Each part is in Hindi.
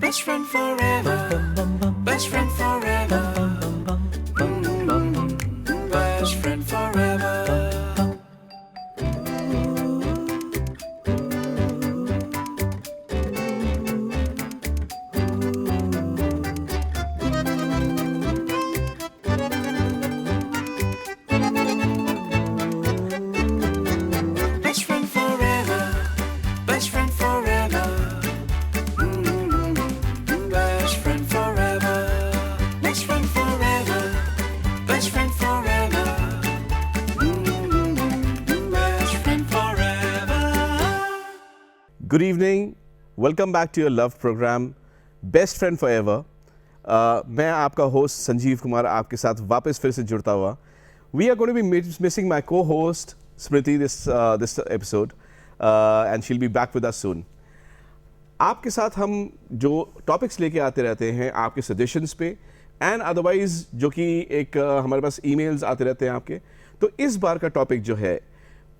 Best friend forever. Best friend forever. Best friend forever. Best friend forever. Best friend forever. Best friend forever. Best friend forever. Best friend forever. Best friend forever. Good evening. Welcome back to your love program, Best Friend Forever. मैं आपका होस्ट संजीव कुमार आपके साथ वापस फिर से जुड़ता हुआ. We are going to be missing my co-host Smriti this episode, and she'll be back with us soon. आपके साथ हम जो टॉपिक्स लेके आते रहते हैं आपके सजेशंस पे एंड अदरवाइज जो कि एक हमारे पास ईमेल्स आते रहते हैं आपके. तो इस बार का टॉपिक जो है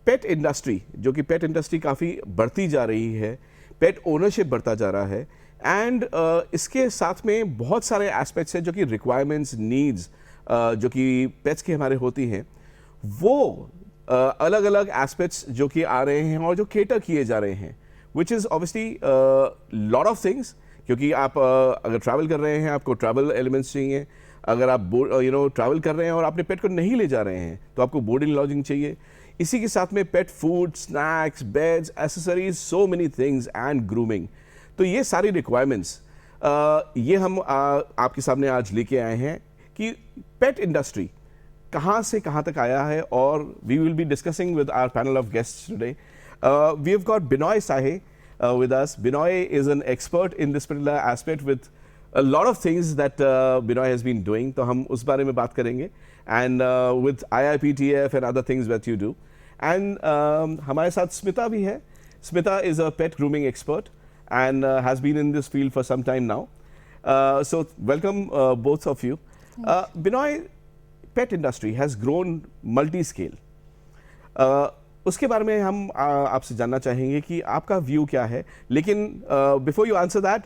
पेट इंडस्ट्री, जो कि पेट इंडस्ट्री काफ़ी बढ़ती जा रही है, पेट ओनरशिप बढ़ता जा रहा है एंड इसके साथ में बहुत सारे एस्पेक्ट्स हैं जो कि रिक्वायरमेंट्स, नीड्स जो कि पेट्स की हमारे होती हैं, वो अलग अलग एस्पेक्ट्स जो कि आ रहे हैं और जो केटर किए जा रहे हैं, which is obviously lot of things. क्योंकि आप अगर ट्रैवल कर रहे हैं आपको ट्रैवल एलिमेंट्स चाहिए. अगर आप ट्रैवल कर रहे हैं और अपने पेट को नहीं ले जा रहे हैं तो आपको बोर्डिंग लॉजिंग चाहिए. इसी के साथ में pet food, snacks, beds, accessories, so many things and grooming. तो ये सारी रिक्वायरमेंट्स ये हम आपके सामने आज लेके आए हैं कि पेट इंडस्ट्री कहाँ से कहाँ तक आया है. और we will be discussing with our panel of guests today. We have got Binoy Saha with us. Binoy is an expert in this particular aspect with a lot of things that Binoy has been doing. तो हम उस बारे में बात करेंगे and with IIPTF and other things that you do. And हमारे साथ स्मिता भी है. Smita is a pet grooming expert and has been in this field for some time now. So welcome both of you. Binoy, pet industry has grown multi-scale. उसके बारे में हम आपसे जानना चाहेंगे कि आपका व्यू क्या है. लेकिन बिफोर यू आंसर दैट,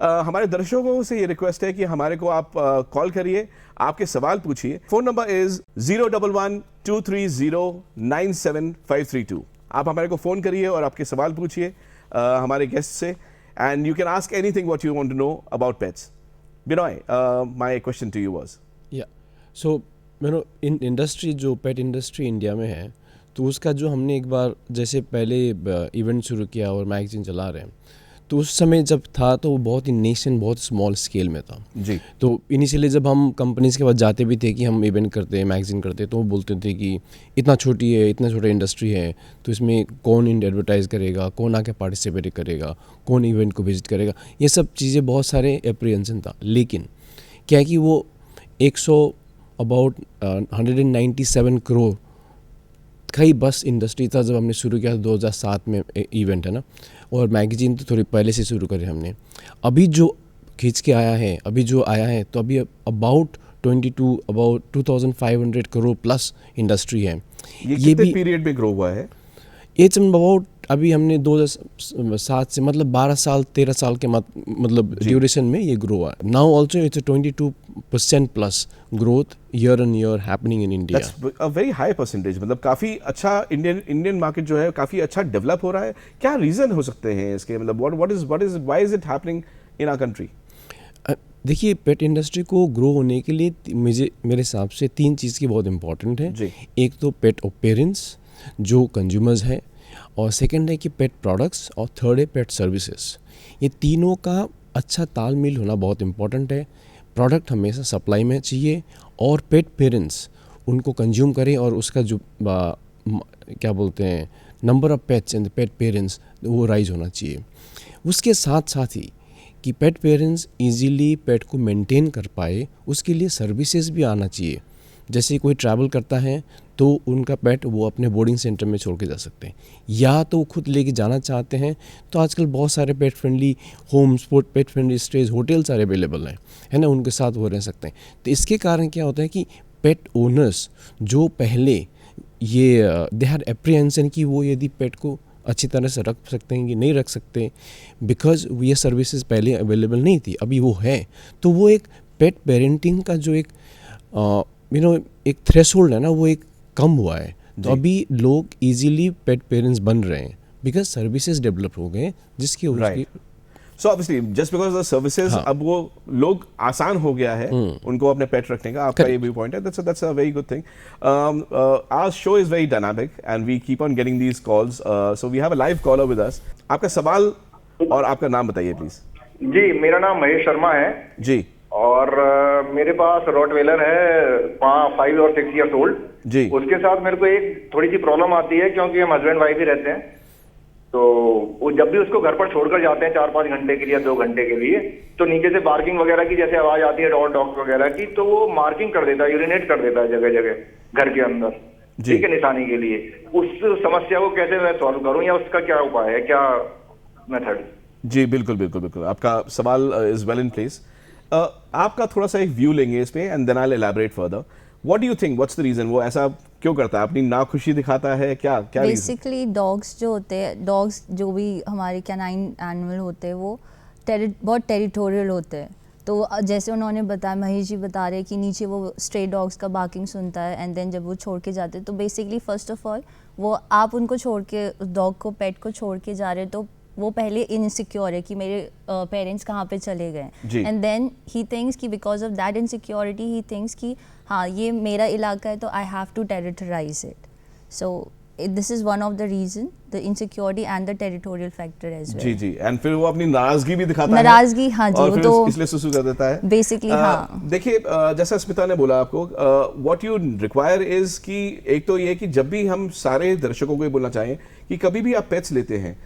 हमारे दर्शकों से ये रिक्वेस्ट है कि हमारे को आप कॉल करिए, आपके सवाल पूछिए. Phone number is 011-230-97532. आप हमारे को फ़ोन करिए और आपके सवाल पूछिए हमारे गेस्ट से, and you can ask anything what you want to know about pets. Binoy, my question to you was, so in industry जो पेट इंडस्ट्री इंडिया में है, तो उसका जो हमने एक बार जैसे पहले इवेंट शुरू किया और मैगजीन चला रहे हैं, तो उस समय जब था तो वो बहुत ही नेशन बहुत स्मॉल स्केल में था जी. तो इनिशियली जब हम कंपनीज़ के पास जाते भी थे कि हम इवेंट करते हैं, मैगजीन करते हैं, तो वो बोलते थे कि इतना छोटी है, इतना छोटा इंडस्ट्री है, तो इसमें कौन एडवर्टाइज़ करेगा, कौन आके पार्टिसिपेट करेगा, कौन इवेंट को विजिट करेगा, ये सब चीज़ें बहुत सारे एप्रीहेंशन था. लेकिन क्या है कि वो 197 करोड़ कई बस इंडस्ट्री था जब हमने शुरू किया था 2007 में इवेंट है ना, और मैगजीन तो थोड़ी पहले से शुरू करी हमने. अभी जो खींच के आया है, तो अभी अबाउट 2500 करोड़ प्लस इंडस्ट्री है. ये भी पीरियड में ग्रो हुआ है. इट्स अबाउट अभी हमने 2007 से मतलब 12 साल 13 साल के मतलब ड्यूरेशन में ये ग्रो हुआ. Now also it's 22% plus growth year on year happening in India. That's a very high percentage. मतलब काफ़ी अच्छा इंडियन मार्केट जो है काफ़ी अच्छा डेवलप हो रहा है. क्या रीज़न हो सकते हैं इसके, मतलब why is it happening in our country? देखिए, पेट इंडस्ट्री को ग्रो होने के लिए मेरे हिसाब से 3 चीज़ की बहुत इंपॉर्टेंट है. एक तो पेट अपीयरेंस जो कंज्यूमर्स है, और सेकंड है कि पेट प्रोडक्ट्स, और थर्ड है पेट सर्विसेज. ये तीनों का अच्छा तालमेल होना बहुत इम्पॉर्टेंट है. प्रोडक्ट हमेशा सप्लाई में चाहिए और पेट पेरेंट्स उनको कंज्यूम करें, और उसका जो क्या बोलते हैं number of pets and pet parents वो राइज होना चाहिए. उसके साथ साथ ही कि पेट पेरेंट्स इजीली पेट को मेंटेन कर पाए, उसके लिए सर्विसेज भी आना चाहिए. जैसे कोई ट्रैवल करता है तो उनका पेट वो अपने बोर्डिंग सेंटर में छोड़ के जा सकते हैं, या तो खुद लेके जाना चाहते हैं तो आजकल बहुत सारे pet friendly homes, pet friendly stays, hotel सारे अवेलेबल हैं, है ना, उनके साथ वो रह सकते हैं. तो इसके कारण क्या होता है कि पेट ओनर्स जो पहले ये दे हैड एप्रीहेंशन कि वो यदि पेट को अच्छी तरह से रख सकते हैं कि नहीं रख सकते, बिकॉज ये सर्विसेज पहले अवेलेबल नहीं थी, अभी वो है। तो वो एक पेट पेरेंटिंग का जो एक एक थ्रेशोल्ड है ना, वो एक कम हुआ है। तो अभी लोग इजीली पेट पेरेंट्स बन रहे हैं बिकॉज सर्विसेज डेवलप हो गए जिसकी उसकी so obviously just because the services, अब वो लोग आसान हो गया है उनको अपने पेट रखने का। आपका ये भी पॉइंट है, that's a very good thing. Our show is very dynamic and we keep on getting these calls, so we have a live caller with us. आपका सवाल और आपका नाम बताइए प्लीज। जी, मेरा नाम महेश शर्मा है जी। और मेरे पास रॉटवेलर है 5 और 6 ईयर्स ओल्ड जी। उसके साथ मेरे को एक थोड़ी सी प्रॉब्लम आती है क्योंकि हम हस्बैंड वाइफ ही रहते हैं। तो वो जब भी उसको घर पर छोड़कर जाते हैं 4-5 घंटे के लिए या 2 घंटे के लिए, तो नीचे से बार्किंग वगैरह की जैसे आवाज आती है डॉग वगैरह की, तो वो मार्किंग कर देता है, यूरिनेट कर देता है जगह जगह घर के अंदर, ठीक है, निशानी के लिए। उस समस्या को कैसे मैं सॉल्व करूं या उसका क्या उपाय है, क्या मेथड? जी बिल्कुल बिल्कुल बिल्कुल, आपका सवाल इज वेल इन प्लेस। आपका थोड़ा सा एक व्यू लेंगे इस पे and then I will elaborate further. What do you think, what's the reason? वो ऐसा क्यों करता है? अपनी नाखुशी दिखाता है क्या? क्या बेसिकली डॉग्स जो होते हैं, डॉग्स जो भी हमारे कैनाइन एनिमल होते हैं, वो बहुत टेरिटोरियल होते हैं। तो जैसे उन्होंने बताया, महेश जी बता रहे हैं कि नीचे वो स्ट्रे डॉग्स का बार्किंग सुनता है एंड देन जब वो छोड़ के जाते हैं, तो बेसिकली फर्स्ट ऑफ ऑल वो आप उनको छोड़ के, डॉग को, पेट को छोड़ के जा रहे हैं, तो वो पहले इनसिक्योर है कि मेरे पेरेंट्स कहाँ पे चले गए, एंड देन ही थिंक्स कि because of that insecurity he thinks कि हाँ ये मेरा इलाका है तो I have to territorize it. So this is one of the reason, the insecurity and the territorial factor as well. जी जी, एंड फिर वो अपनी नाराजगी भी दिखाता है। नाराजगी, हाँ जी, और वो फिर तो इसलिए सुसु कर देता है बेसिकली। हाँ देखिए, जैसा स्मिता ने बोला आपको, व्हाट यू रिक्वायर इज कि एक तो ये कि जब भी हम सारे दर्शकों को ये बोलना चाहें कि कभी भी आप पेट्स लेते हैं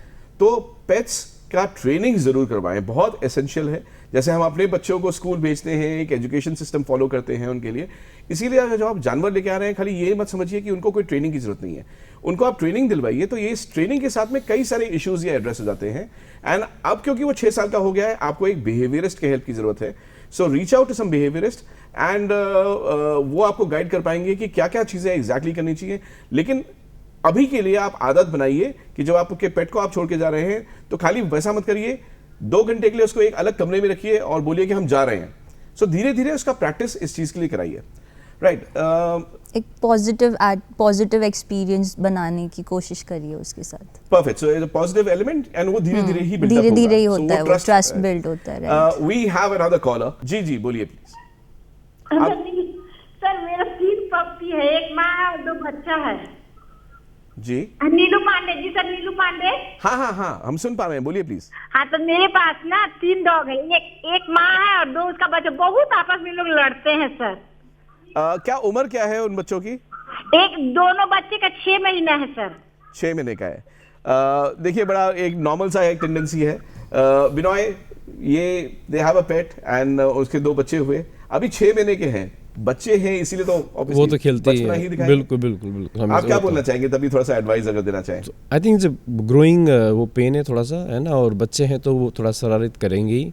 तो पेट्स का ट्रेनिंग जरूर करवाएं, बहुत एसेंशियल है। जैसे हम अपने बच्चों को स्कूल भेजते हैं, एक एजुकेशन सिस्टम फॉलो करते हैं उनके लिए, इसीलिए अगर जो आप जानवर लेके आ रहे हैं, खाली ये मत समझिए कि उनको कोई ट्रेनिंग की जरूरत नहीं है। उनको आप ट्रेनिंग दिलवाइए, तो ये इस ट्रेनिंग के साथ में कई सारे इश्यूज ये एड्रेस हो जाते हैं। एंड अब क्योंकि वो 6 साल का हो गया है, आपको एक बिहेवियरिस्ट की हेल्प की जरूरत है। So reach out to some behaviourist and वो आपको गाइड कर पाएंगे कि क्या क्या चीजें एग्जैक्टली करनी चाहिए। लेकिन अभी के लिए आप आदत बनाइए कि जब आपके पेट को आप छोड़ के जा रहे हैं तो खाली वैसा मत करिए, 2 घंटे के लिए उसको एक अलग कमरे में रखिए और बोलिए कि हम जा रहे हैं। सो धीरे धीरे उसका प्रैक्टिस इस चीज के लिए कराइए, राइट। एक पॉजिटिव एक्सपीरियंस बनाने की कोशिश करिए उसके साथ। Perfect, so it's a positive element and वो धीरे धीरे ही बिल्ड अप धीरे धीरे ही होगा। होता है, वो ट्रस्ट बिल्ड होता है। We have another caller. जी जी, बोलिए प्लीज। सर मेरा 3 पप्पी है, एक माँ है और 2 बच्चा है। जी नीलू पांडे जी, सर नीलू पांडे। हाँ हाँ हाँ, हम सुन पा रहे हैं, बोलिए प्लीज। हाँ, तो मेरे पास ना 3 डॉग है, एक माँ है और 2 उसका बच्चा। बहुत आपस में लोग लड़ते हैं सर। क्या उम्र क्या है उन बच्चों की? दोनों बच्चे का 6 महीना है सर। 6 महीने का है। देखिए, बड़ा एक नॉर्मल सा एक टेंडेंसी है। बिनॉय, ये they have a pet and उसके 2 बच्चे हुए, अभी 6 महीने के हैं, बच्चे हैं, इसीलिए तो वो तो खेलते ही है। बिल्कुल बिल्कुल बिल्कुल। आप क्या बोलना चाहेंगे, तभी थोड़ा सा एडवाइस अगर देना चाहें? आई थिंक ग्रोइंग वो पेन है थोड़ा सा, है ना, और बच्चे हैं तो वो थोड़ा शरारत करेंगे ही।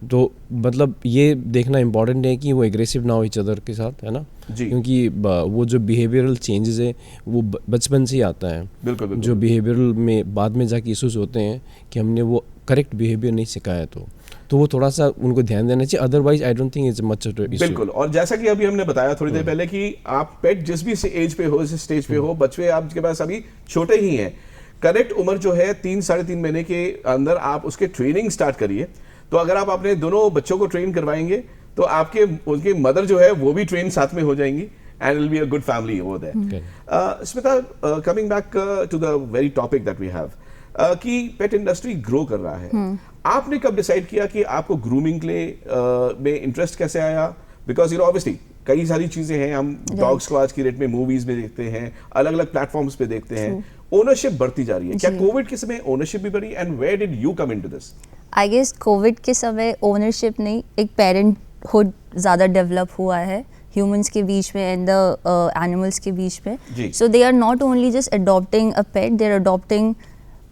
तो मतलब ये देखना इम्पॉर्टेंट है कि वो एग्रेसिव ना हो ईच अदर के साथ, है ना, क्योंकि वो जो बिहेवियरल चेंजेस है वो बचपन से ही आता है। बिल्कुल। जो बिहेवियरल में बाद में जाके इश्यूज होते हैं कि हमने वो करेक्ट बिहेवियर नहीं सिखाया, तो वो थोड़ा सा उनको ध्यान देना चाहिए। Otherwise I don't think it's much issue. बिल्कुल, और जैसा कि अभी हमने बताया थोड़ी देर पहले कि आप पेट जिस भी एज पे हो, जिस स्टेज पे हो, बच्चे आपके पास अभी छोटे ही हैं, करेक्ट उम्र जो है 3-3.5 महीने के अंदर आप उसके ट्रेनिंग स्टार्ट करिए। तो अगर आप अपने दोनों बच्चों को ट्रेन करवाएंगे तो आपके उनकी मदर जो है वो भी ट्रेन साथ में हो जाएंगी and will be a good family over there. Smita, coming back to the very topic that we have, कि पेट इंडस्ट्री ग्रो कर रहा है, आपने कब डिसाइड किया कि आपको ग्रूमिंग के लिए में इंटरेस्ट कैसे आया? बिकॉज यू नो ऑब्वियसली कई सारी चीजें हैं, हम डॉग्स को आज की डेट में मूवीज में देखते हैं, अलग अलग प्लेटफॉर्म्स पे देखते हैं, ओनरशिप बढ़ती जा रही है। क्या कोविड के समय ओनरशिप भी बढ़ी and where did you come into this? I guess COVID के समय ओनरशिप नहीं, एक पेरेंटहुड ज़्यादा डेवलप हुआ है ह्यूमंस के बीच में एंड द एनिमल्स के बीच में। So they are not only just adopting a pet, they are adopting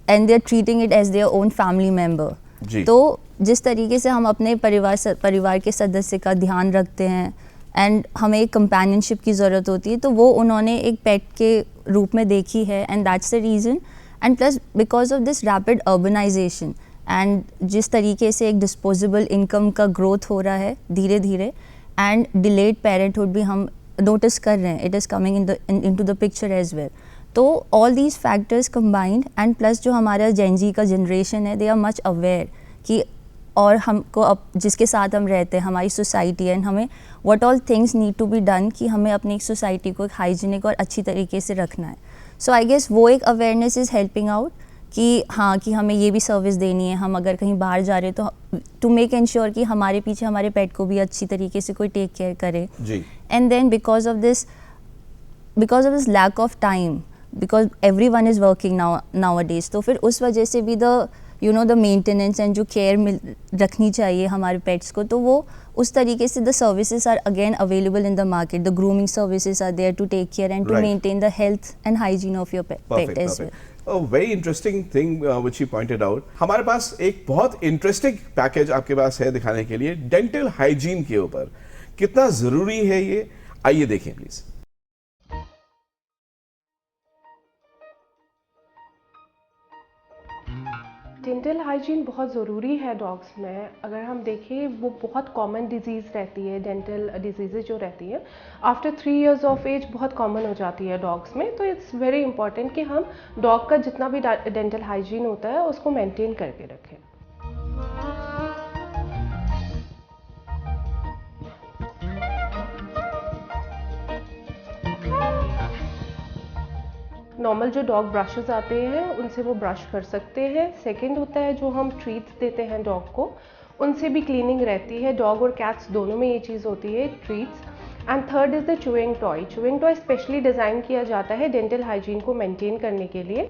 and they are treating it as their own family member. तो जिस तरीके से हम अपने परिवार के सदस्य का ध्यान रखते हैं, एंड हमें एक कंपेनियनशिप की ज़रूरत होती है, तो वो उन्होंने एक पेट के रूप में देखी है, and that's the reason. And plus because of this rapid urbanisation and जिस तरीके से एक डिस्पोजेबल इनकम का ग्रोथ हो रहा है धीरे धीरे, एंड डिलेड पेरेंटहुड भी हम नोटिस कर रहे हैं, it is coming into the picture as well. तो all these factors combined and plus जो हमारा जेन जी का जनरेशन है, दे आर मच अवेयर कि और हमको अब जिसके साथ हम रहते हैं, हमारी सोसाइटी एंड हमें what all things need to be done कि हमें अपनी सोसाइटी को एक हाइजीनिक और अच्छी तरीके से रखना है. सो आई गेस वो एक अवेयरनेस इज़ हेल्पिंग आउट कि हाँ, कि हमें ये भी सर्विस देनी है. हम अगर कहीं बाहर जा रहे हैं तो टू मेक एंश्योर कि हमारे पीछे हमारे पेट को भी अच्छी तरीके से कोई टेक केयर करे. And then because of this lack of time, because everyone is working nowadays, तो फिर उस वजह से भी द मेंटेनेंस एंड जो केयर रखनी चाहिए हमारे पेट्स को, तो वो उस तरीके से the services are again available in the market. The grooming services are there to take care and to maintain the health and hygiene of your pet as well. A very interesting thing which you pointed out. हमारे पास एक बहुत इंटरेस्टिंग पैकेज आपके पास है दिखाने के लिए, डेंटल हाइजीन के ऊपर. कितना जरूरी है ये, आइए देखें प्लीज. डेंटल हाइजीन बहुत ज़रूरी है डॉग्स में. अगर हम देखें, वो बहुत कॉमन डिजीज़ रहती है, डेंटल डिजीज़ जो रहती है आफ्टर 3 years ऑफ एज बहुत कॉमन हो जाती है डॉग्स में. तो इट्स वेरी इंपॉर्टेंट कि हम डॉग का जितना भी डेंटल हाइजीन होता है उसको मेंटेन करके रखें. नॉर्मल जो डॉग ब्रशेस आते हैं उनसे वो ब्रश कर सकते हैं. सेकंड होता है जो हम ट्रीट्स देते हैं डॉग को, उनसे भी क्लीनिंग रहती है. डॉग और कैट्स दोनों में ये चीज़ होती है, treats. And third is the chewing toy. Chewing toy specially design किया जाता है डेंटल हाइजीन को मेंटेन करने के लिए.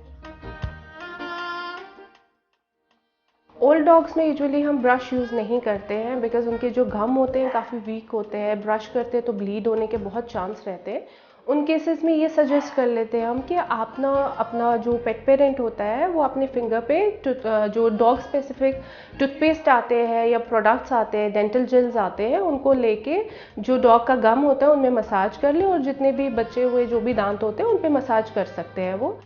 ओल्ड डॉग्स में यूजुअली हम ब्रश यूज़ नहीं करते हैं बिकॉज उनके जो गम होते हैं काफ़ी वीक होते हैं. ब्रश करते हैं तो ब्लीड होने के बहुत चांस रहते हैं. उन केसेस में ये सजेस्ट कर लेते हैं हम कि आप ना अपना जो पेट पेरेंट होता है वो अपने फिंगर पे जो डॉग स्पेसिफिक टूथपेस्ट आते हैं या प्रोडक्ट्स आते हैं, डेंटल जेल्स आते हैं, उनको लेके जो डॉग का गम होता है उनमें मसाज कर ले, और जितने भी बचे हुए जो भी दांत होते हैं उन पे मसाज कर सकते हैं वो.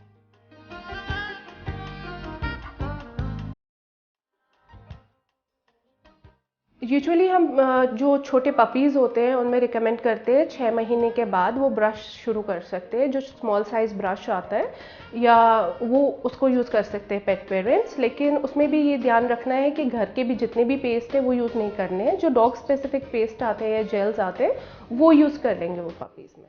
यूजुअली हम जो छोटे पपीज़ होते हैं उनमें रिकमेंड करते हैं 6 महीने के बाद वो ब्रश शुरू कर सकते हैं. जो स्मॉल साइज़ ब्रश आता है या वो उसको यूज़ कर सकते हैं पेट पेरेंट्स. लेकिन उसमें भी ये ध्यान रखना है कि घर के भी जितने भी पेस्ट हैं वो यूज़ नहीं करने हैं. जो डॉग स्पेसिफिक पेस्ट आते हैं या जेल्स आते हैं वो यूज़ कर लेंगे वो पपीज़ में.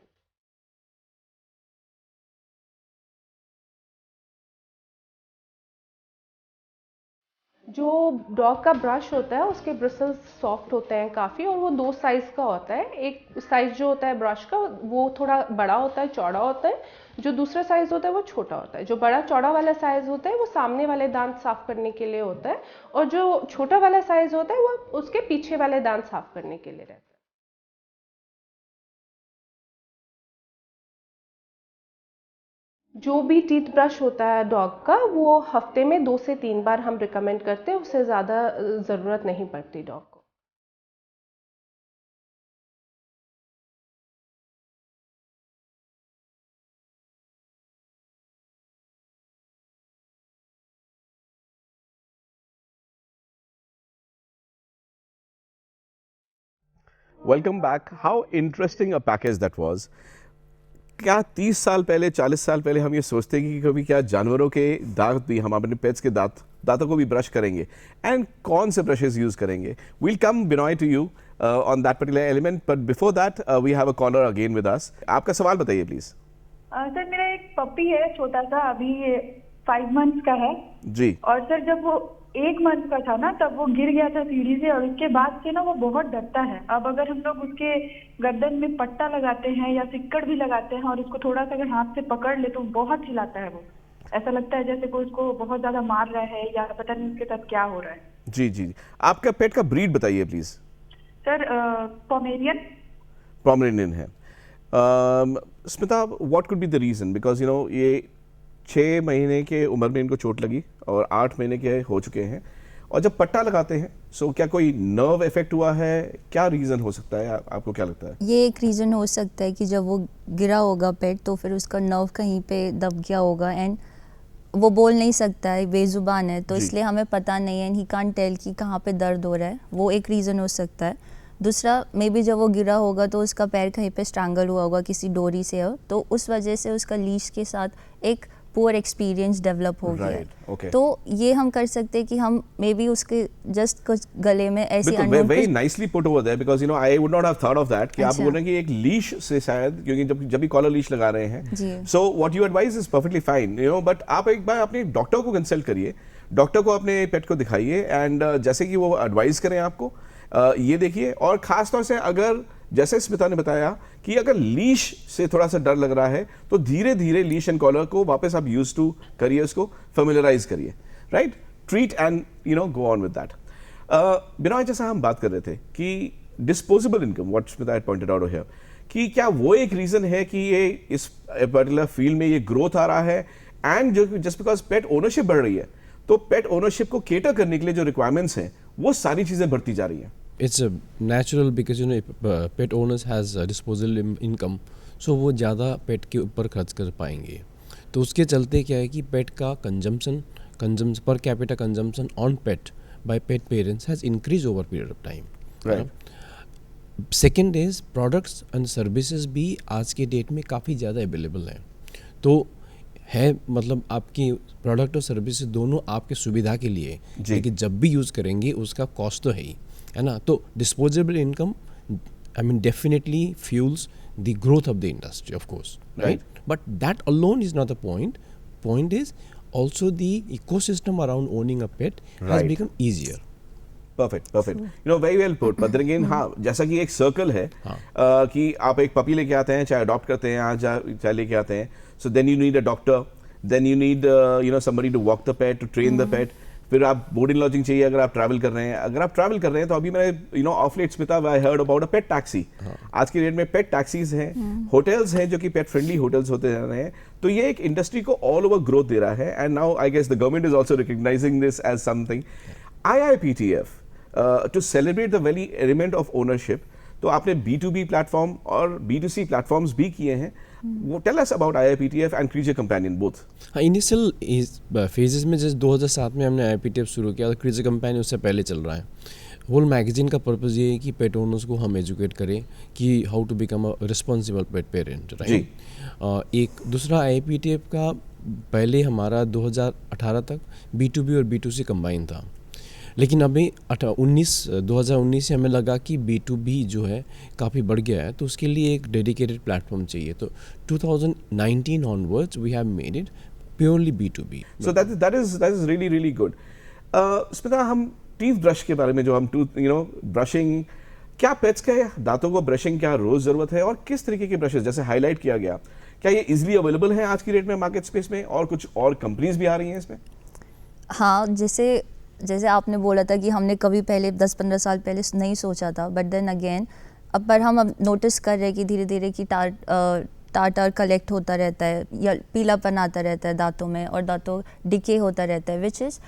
जो डॉग का ब्रश होता है उसके ब्रिसल्स सॉफ्ट होते हैं काफ़ी, और वो 2 साइज़ का होता है. एक साइज़ जो होता है ब्रश का वो थोड़ा बड़ा होता है, चौड़ा होता है. जो दूसरा साइज़ होता है वो छोटा होता है. जो बड़ा चौड़ा वाला साइज़ होता है वो सामने वाले दांत साफ़ करने के लिए होता है, और जो छोटा वाला साइज़ होता है वो उसके पीछे वाले दांत साफ़ करने के लिए रहता है. जो भी टीथ ब्रश होता है डॉग का वो हफ्ते में 2 से 3 बार हम रिकमेंड करते हैं. उससे ज़्यादा ज़रूरत नहीं पड़ती डॉग को. Welcome back. How interesting a package that was. क्या 30 साल पहले, 40 साल पहले हम ये सोचते कि कभी क्या जानवरों के दांत भी, हम अपने पेट्स के दांतों को भी ब्रश करेंगे, एंड कौन से ब्रशेस यूज करेंगे? Will come Binoy to you on that particular element, but before that we have a caller again with us. आपका सवाल बताइए प्लीज. सर मेरा एक पपी है छोटा सा, अभी 5 months का है जी. और सर जब वो 1 month का था ना तब वो गिर गया था सीढ़ी से, और उसके बाद से ना वो बहुत डरता है. अब अगर हम लोग उसके गर्दन में पट्टा लगाते हैं या सिक्कड़ भी लगाते हैं और उसको थोड़ा सा अगर हाथ से पकड़ ले तो बहुत चिल्लाता है. वो ऐसा लगता है जैसे कोई उसको बहुत ज्यादा मार रहा है या पता नहीं उसके साथ क्या हो रहा है. जी जी. आपका पेट का ब्रीड बताइए प्लीज. Sir Pomeranian. पोमेरियन है. Smita, what could be the reason? Because you know ये 6 महीने के उम्र में इनको चोट लगी और 8 महीने के हो चुके हैं, और जब पट्टा लगाते हैं सो क्या कोई नर्व इफेक्ट हुआ है, क्या रीज़न हो सकता है, आपको क्या लगता है? ये एक रीज़न हो सकता है कि जब वो गिरा होगा पेट तो फिर उसका नर्व कहीं पे दब गया होगा एंड वो बोल नहीं सकता है, बेजुबान है, तो जी। इसलिए हमें पता नहीं है एंड ही कांट टेल कि कहाँ पे दर्द हो रहा है। वो एक रीज़न हो सकता है। दूसरा मे बी जब वो गिरा होगा तो उसका पैर कहीं पे स्ट्रैंगल हुआ होगा किसी डोरी से हो, तो उस वजह से उसका लीश के साथ एक पुअर एक्सपीरियंस डेवलप हो गया है। Right, okay. तो ये हम कर सकते हैं कि हम मे बी उसके जस्ट कुछ गले में ऐसे बिल्कुल, unknown वेरी कुछ- nicely put over there because you know I would not have thought of that कि आप अच्छा। बोल रहे हैं कि एक लीश से शायद, क्योंकि जब भी कॉलर लीश लगा रहे हैं, जी। So what you advise is perfectly fine, you know, but आप एक बार अपने डॉक्टर को कंसल्ट करिए, डॉक्टर को अपने पेट को दिखाइए एंड जैसे कि वो एडवाइस करें आपको, ये देखिए। और खास तौर से अगर जैसे स्मिता ने बताया कि अगर लीश से थोड़ा सा डर लग रहा है तो धीरे धीरे लीश एंड कॉलर को वापस आप यूज टू करिए, उसको फेमिलियराइज करिए, right, treat and you know go on with that. बिना जैसा हम बात कर रहे थे कि disposable income, what Smita had pointed out here, कि क्या वो एक रीजन है कि ये इस पर्टिकुलर फील्ड में ये ग्रोथ आ रहा है एंड जो जस्ट बिकॉज पेट ओनरशिप बढ़ रही है तो पेट ओनरशिप को केटर करने के लिए जो रिक्वायरमेंट्स हैं वो सारी चीजें बढ़ती जा रही हैं? It's natural because pet owners has disposable income, so वो ज़्यादा पेट के ऊपर खर्च कर पाएंगे। तो उसके चलते क्या है कि पेट का consumption per capita consumption on pet by pet parents has increase over period of time. Right. Second is products and services भी आज के डेट में काफ़ी ज़्यादा अवेलेबल हैं। तो है मतलब आपकी प्रोडक्ट और सर्विसेज दोनों आपके सुविधा के लिए, जी। लेकिन जब भी यूज़ करेंगे उसका कॉस्ट तो है ना। तो disposable income I mean definitely fuels the growth of the industry of course, right, but that alone is not the point is also the ecosystem around owning a pet has Right. Become easier. Perfect, you know, very well put, but then again हाँ, जैसा कि एक सर्कल है कि आप एक पपी लेके आते हैं, चाहे अडॉप्ट करते हैं, चाहे लेके आते हैं, so then you need a doctor, then you need you know somebody to walk the pet, to train the pet, फिर आप बोर्डिंग लॉजिंग चाहिए अगर आप ट्रैवल कर रहे हैं, तो अभी मैंने you know of late Smita I heard about a pet taxi. आज की डेट में पेट टैक्सीज हैं, होटल्स हैं जो कि पेट फ्रेंडली होटल्स होते जा रहे हैं, तो ये एक इंडस्ट्री को ऑल ओवर ग्रोथ दे रहा है and now I guess the government is also recognising this as something. IIPTF to celebrate the very element of ownership, तो आपने B2B प्लेटफॉर्म और B2C प्लेटफॉर्म्स भी किए हैं। वो tell us about IIPTF and creature companion both. हाँ, इनिशियल फेजेस में जैसे 2007 में हमने IIPTF शुरू किया, क्रीचर कंपेनियन उससे पहले चल रहा है। होल मैगजीन का पर्पज़ ये है कि पेट ओनर्स को हम एजुकेट करें कि how to become a responsible pet parent, right. एक दूसरा IIPTF का पहले हमारा 2018 तक B2B और B2C कंबाइन था, लेकिन अभी 2019 से हमें लगा कि B2B जो है काफ़ी बढ़ गया है, तो उसके लिए एक डेडिकेटेड प्लेटफॉर्म चाहिए। तो 2019 onwards we have made it purely B2B। So that is really really good. Smita, हम टीथ ब्रश के बारे में, जो हम टूथ यू नो ब्रशिंग, क्या पेट्स के दांतों को ब्रशिंग क्या रोज ज़रूरत है और किस तरीके के ब्रशेस जैसे हाईलाइट किया गया, क्या ये इजीली अवेलेबल है आज की डेट में मार्केट स्पेस में और कुछ और कंपनीज भी आ रही हैं इसमें? हाँ, जैसे आपने बोला था कि हमने कभी पहले 10-15 साल पहले नहीं सोचा था, बट देन अगेन पर हम अब नोटिस कर रहे हैं कि धीरे धीरे कि टार कलेक्ट होता रहता है या पीलापन आता रहता है दांतों में और दांतों डिके होता रहता है, विच इज़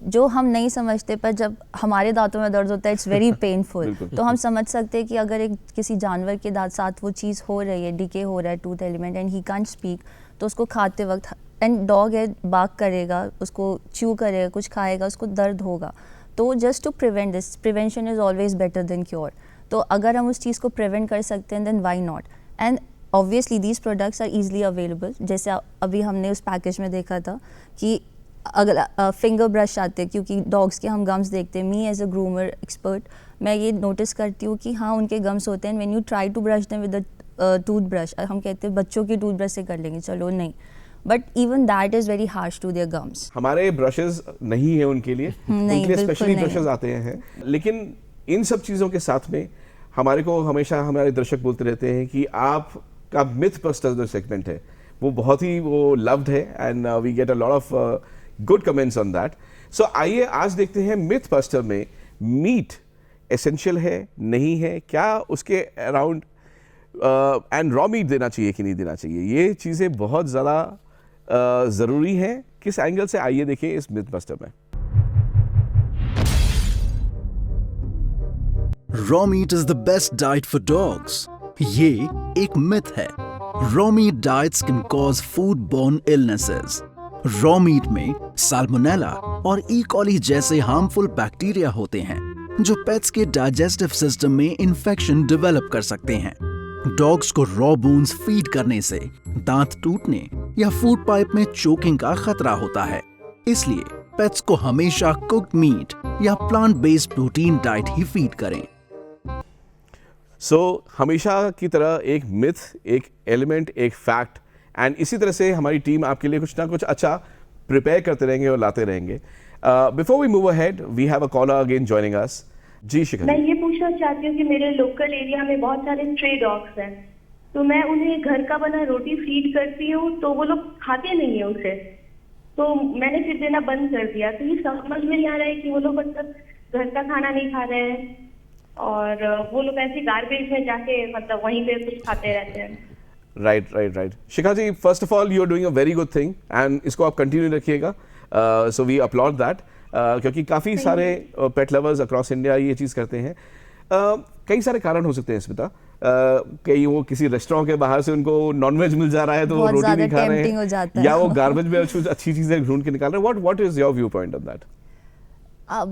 जो हम नहीं समझते, पर जब हमारे दांतों में दर्द होता है इट्स वेरी पेनफुल। तो हम समझ सकते हैं कि अगर एक किसी जानवर के दांत साथ वो चीज़ हो रही है, डिके हो रहा है tooth element and he can't speak, तो उसको खाते वक्त, एंड डॉग है, बाक करेगा, उसको च्यू करेगा, कुछ खाएगा, उसको दर्द होगा। तो just to prevent this, prevention is always better than cure. तो अगर हम उस चीज़ को प्रिवेंट कर सकते हैं then why not. And obviously these products are easily available. जैसे अभी हमने उस पैकेज में देखा था कि अगला फिंगर ब्रश आते हैं, क्योंकि डॉग्स के हम गम्स देखते हैं। Me as a groomer expert मैं ये नोटिस करती हूँ कि हाँ, उनके गम्स होते हैं, when you try to brush them with a toothbrush, हम कहते हैं बच्चों की टूथ ब्रश से कर लेंगे, चलो नहीं, but even that is very harsh to their gums. हमारे ब्रशेस नहीं है उनके लिए, नहीं, उनके लिए बिल्कुल स्पेशली नहीं। ब्रशेस आते हैं। लेकिन इन सब चीज़ों के साथ में हमारे को हमेशा हमारे दर्शक बोलते रहते हैं कि आपका मिथ बस्टर जो सेगमेंट है वो बहुत ही वो लव्ड है and we get a lot of good comments on that. सो आइए आज देखते हैं मिथ बस्टर में मीट एसेंशियल है, नहीं है, क्या उसके अराउंड एंड रॉ मीट देना चाहिए कि नहीं देना चाहिए, ये चीज़ें बहुत ज़्यादा ज़रूरी हैं। किस एंगल से, आइए देखिए इस मिथ बस्टर में। Raw meat is the best diet for dogs. ये एक मिथ है। Raw meat diets can cause food borne illnesses. Raw meat में साल्मोनेला और ई कॉली जैसे हार्मफुल बैक्टीरिया होते हैं जो पेट्स के डाइजेस्टिव सिस्टम में इन्फेक्शन डेवलप कर सकते हैं। डॉग्स को रॉ बोन्स फीड करने से दांत टूटने या फूड पाइप में चोकिंग का खतरा होता है। इसलिए पेट्स को हमेशा कुक्ड मीट या प्लांट बेस्ड प्रोटीन डाइट ही फीड करें। सो हमेशा की तरह एक मिथ, एक एलिमेंट, एक फैक्ट, एंड इसी तरह से हमारी टीम आपके लिए कुछ ना कुछ अच्छा प्रिपेयर करते रहेंगे और लाते रहेंगे। Before we move ahead, we have a caller again joining us. जी शिखा। मैं ये पूछना चाहती हूँ कि मेरे लोकल एरिया में बहुत सारे स्ट्रे डॉग्स हैं, तो मैं उन्हें घर का बना रोटी फीड करती हूँ तो वो लोग खाते नहीं है उसे, तो मैंने फिर देना बंद कर दिया। तो ये समझ में नहीं आ रहा है कि वो लोग मतलब घर का खाना नहीं खा रहे हैं और वो लोग ऐसे गार्बेज में जाके मतलब वहीं पे कुछ खाते रहते हैं। Right. Shikha ji, first of all you are doing a very good thing and इसको आप कंटिन्यू रखिएगा। सो वी अपलॉड दैट, क्योंकि काफ़ी सारे पेट लवर्स अक्रॉस इंडिया ये चीज़ करते हैं। कई सारे कारण हो सकते हैं इसमें। कहीं वो किसी रेस्टोरेंट के बाहर से उनको नॉनवेज मिल जा रहा है तो वो रोटी नहीं खा रहे हैं, या वो गार्बेज में कुछ अच्छी चीज़ें ढूंढ के निकाल रहे हैं। What is your viewpoint on that?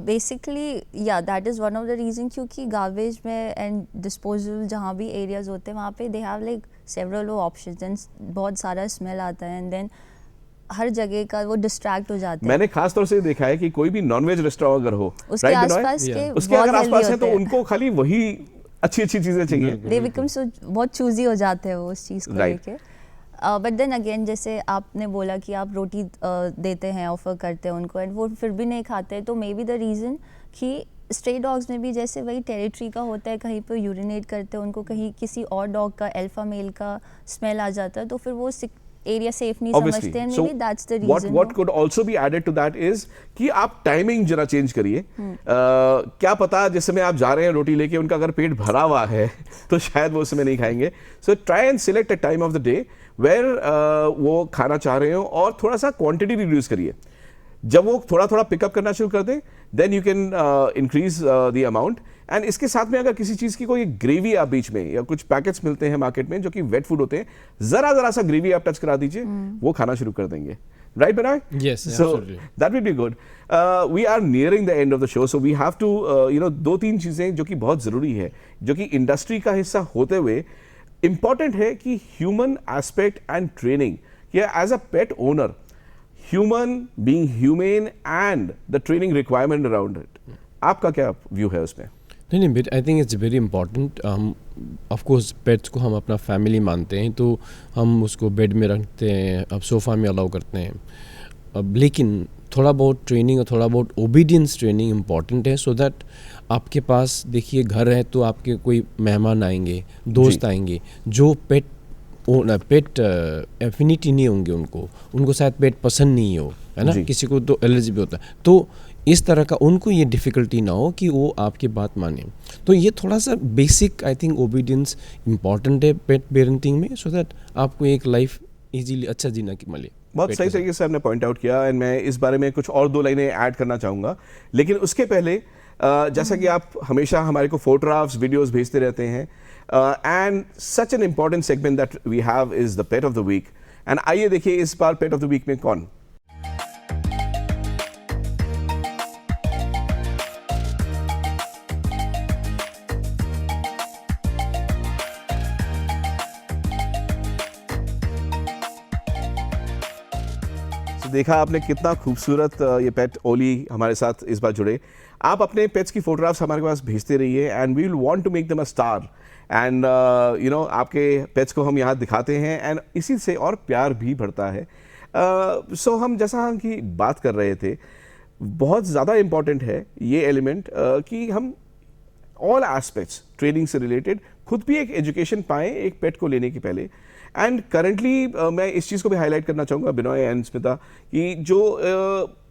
Basically या that is one of the reason, क्योंकि गार्बेज में एंड डिस्पोजल जहाँ भी एरियाज होते हैं वहाँ पे they have like several options and बहुत सारा स्मेल आता है एंड देन हर जगह का वो डिस्ट्रैक्ट हो जाते हैं। मैंने खास तौर से देखा है कि कोई भी नॉनवेज रेस्टोरेंट अगर हो, उसके आसपास के उसके अगर आसपास है तो उनको खाली वही अच्छी चीजें चाहिए। दे बिकम सो बहुत चूजी हो जाते हैं वो उस चीज़ को लेके। बट देन अगेन, जैसे आपने बोला कि आप रोटी देते हैं, ऑफर करते हैं उनको एंड वो फिर भी नहीं खाते, तो मे बी द रीज़न कि स्ट्रे डॉग्स में भी जैसे वही टेरिटरी का होता है, कहीं पे यूरिनेट करते हैं, उनको कहीं किसी और डॉग का, अल्फा मेल का स्मेल आ जाता है, तो फिर वो एरिया सेफ नहीं समझते हैं। Maybe that's the reason. What could also be added to that is कि आप टाइमिंग जरा चेंज करिए। क्या पता जिस समय आप जा रहे हैं रोटी लेके उनका अगर पेट भरा हुआ है तो शायद वो उस समय नहीं खाएंगे। So try and select a time of the day where वो खाना चाह रहे हो और थोड़ा सा क्वांटिटी रिड्यूस करिए। जब वो थोड़ा पिकअप करना शुरू कर दें, then you can increase the amount. And इसके साथ में अगर किसी चीज़ की कोई ग्रेवी आप बीच में, या कुछ पैकेट्स मिलते हैं मार्केट में जो कि वेट फूड होते हैं, जरा सा ग्रेवी आप टच करा दीजिए, वो खाना शुरू कर देंगे। Right Binoy? Yes, so absolutely. that would be good. We are nearing the end of the show, so we have to दो तीन चीज़ें जो कि बहुत ज़रूरी है, जो कि इंडस्ट्री का हिस्सा होते हुए इम्पॉर्टेंट है कि ह्यूमन एस्पेक्ट एंड ट्रेनिंग, या as a pet owner, human being humane and the training requirement around it, आपका क्या व्यू है उसमें? नहीं, but I think it's very important. हम ऑफ कोर्स पेट्स को हम अपना फैमिली मानते हैं, तो हम उसको बेड में रखते हैं, अब सोफ़ा में अलाउ करते हैं। अब लेकिन थोड़ा बहुत ट्रेनिंग और थोड़ा बहुत ओबीडियंस ट्रेनिंग इम्पॉर्टेंट है, सो दैट आपके पास देखिए घर है तो आपके कोई मेहमान आएंगे, दोस्त आएंगे जो पेट एफिनिटी नहीं होंगे, उनको शायद पेट पसंद नहीं हो, है ना, किसी को तो एलर्जी भी होता है, तो इस तरह का उनको ये डिफ़िकल्टी ना हो कि वो आपकी बात माने। तो ये थोड़ा सा basic I think obedience important है पेट पेरेंटिंग में, सो दैट आपको एक लाइफ इजीली अच्छा जीना की मिले। बहुत सही तरीके से आपने पॉइंट आउट किया एंड मैं इस बारे में कुछ और दो लाइनें ऐड करना चाहूँगा, लेकिन उसके पहले जैसा कि आप हमेशा हमारे को फोटोग्राफ्स, वीडियोस भेजते रहते हैं, and such an important segment that we have is the pet of the week. And आइए देखिए इस बार पेट ऑफ द वीक में कौन। देखा आपने कितना खूबसूरत ये पेट ओली हमारे साथ इस बार जुड़े। आप अपने पेट्स की फोटोग्राफ्स हमारे पास भेजते रहिए and we will want to make them a star and आपके पेट्स को हम यहाँ दिखाते हैं एंड इसी से और प्यार भी बढ़ता है। सो हम जैसा कि बात कर रहे थे, बहुत ज़्यादा इम्पॉर्टेंट है ये एलिमेंट कि हम ऑल एस्पेक्ट्स ट्रेनिंग से रिलेटेड खुद भी एक एजुकेशन पाएँ एक पेट को लेने के पहले। एंड करेंटली मैं इस चीज़ को भी हाईलाइट करना चाहूँगा बिनॉय एंड स्मिता कि जो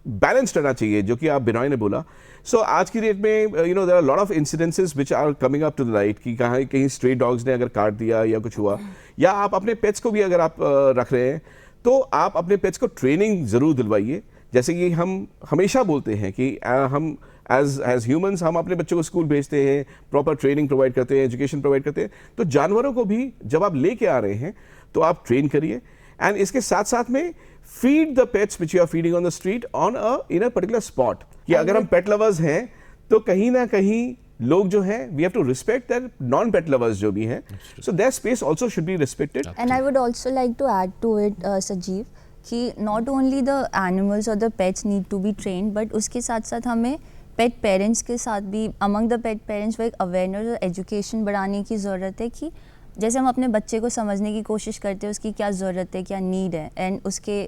बैलेंस रहना चाहिए, जो कि आप बिनॉय ने बोला। सो आज की डेट में there are lot of incidences which are coming up to the light कि कहीं स्ट्रे डॉग्स ने अगर काट दिया या कुछ हुआ, या आप अपने पेट्स को भी अगर आप रख रहे हैं तो आप अपने पेट्स को ट्रेनिंग ज़रूर दिलवाइए। जैसे कि हम हमेशा बोलते हैं कि हम एज ह्यूमंस हम अपने बच्चों को स्कूल भेजते हैं, प्रॉपर ट्रेनिंग प्रोवाइड करते हैं, एजुकेशन प्रोवाइड करते हैं, तो जानवरों को भी जब आप लेके आ रहे हैं तो आप ट्रेन करिए। एंड इसके साथ साथ में feed the pets which you are feeding on the street on in a particular spot, कि अगर हम पेट लवर्स हैं तो कहीं ना कहीं लोग जो हैं we have to respect that non pet lovers जो भी हैं, so their space also should be respected. And I would also like to add to it Sanjeev कि नॉट ओनली द एनिमल्स और the pets need to be trained, but उसके साथ साथ हमें पेट पेरेंट्स के साथ भी अमंग द पेट पेरेंट्स वो एक अवेयरनेस और एजुकेशन बढ़ाने की ज़रूरत है कि जैसे हम अपने बच्चे को समझने की कोशिश करते हैं उसकी क्या ज़रूरत है, क्या नीड है, एंड उसके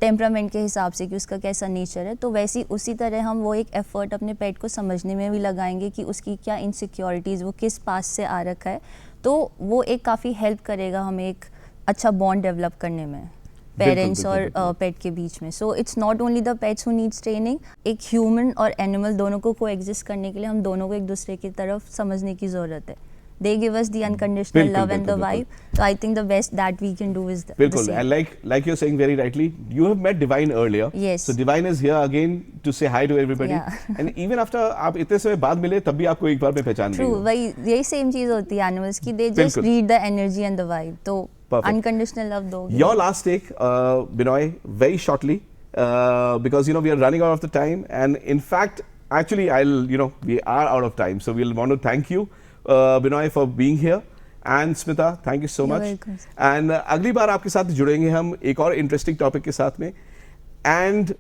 टेम्परामेंट के हिसाब से कि उसका कैसा नेचर है, तो वैसे उसी तरह हम वो एक एफ़र्ट अपने पेट को समझने में भी लगाएंगे कि उसकी क्या इनसिक्योरिटीज़, वो किस पास से आ रखा है, तो वो एक काफ़ी हेल्प करेगा हमें एक अच्छा बॉन्ड डेवलप करने में पेरेंट्स और पेट के बीच में। So it's not only the pets who needs training, एक ह्यूमन और एनिमल दोनों को कोएग्जिस्ट करने के लिए हम दोनों को एक दूसरे की तरफ समझने की ज़रूरत है। They give us the unconditional love and the vibe. So I think the best that we can do is the Bilkul. same. And like you're saying very rightly, you have met Divine earlier. Yes. So Divine is here again to say hi to everybody. Yeah. And even after आप इतने समय बाद मिले तब भी आपको एक बार में पहचान गई True. हो। वही यही सेम चीज़ होती है एनिमल्स की, they just बिल्कुल। read the energy and the vibe. तो Perfect. unconditional love दोगे। Your last take, Binoy, very shortly, because we are running out of the time, and in fact, actually, we are out of time, so we'll want to thank you, Binoy, for being here. And Smita, thank you so You're much. welcome. And अगली बार आपके साथ जुड़ेंगे हम एक और इंटरेस्टिंग टॉपिक के साथ में, एंड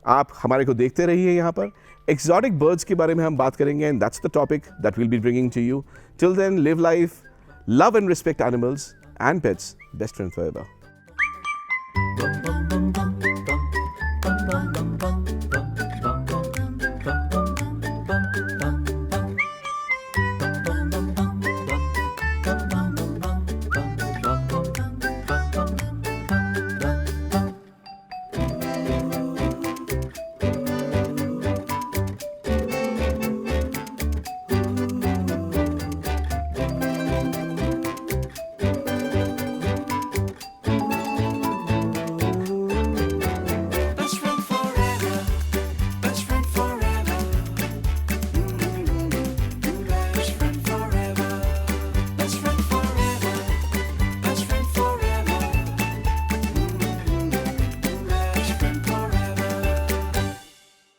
आप हमारे को देखते रहिए यहाँ पर। एक्सोटिक बर्ड्स के बारे में हम बात करेंगे, and that's the topic that will be bringing to you. Till then, live life, love and respect animals and pets, best friend forever.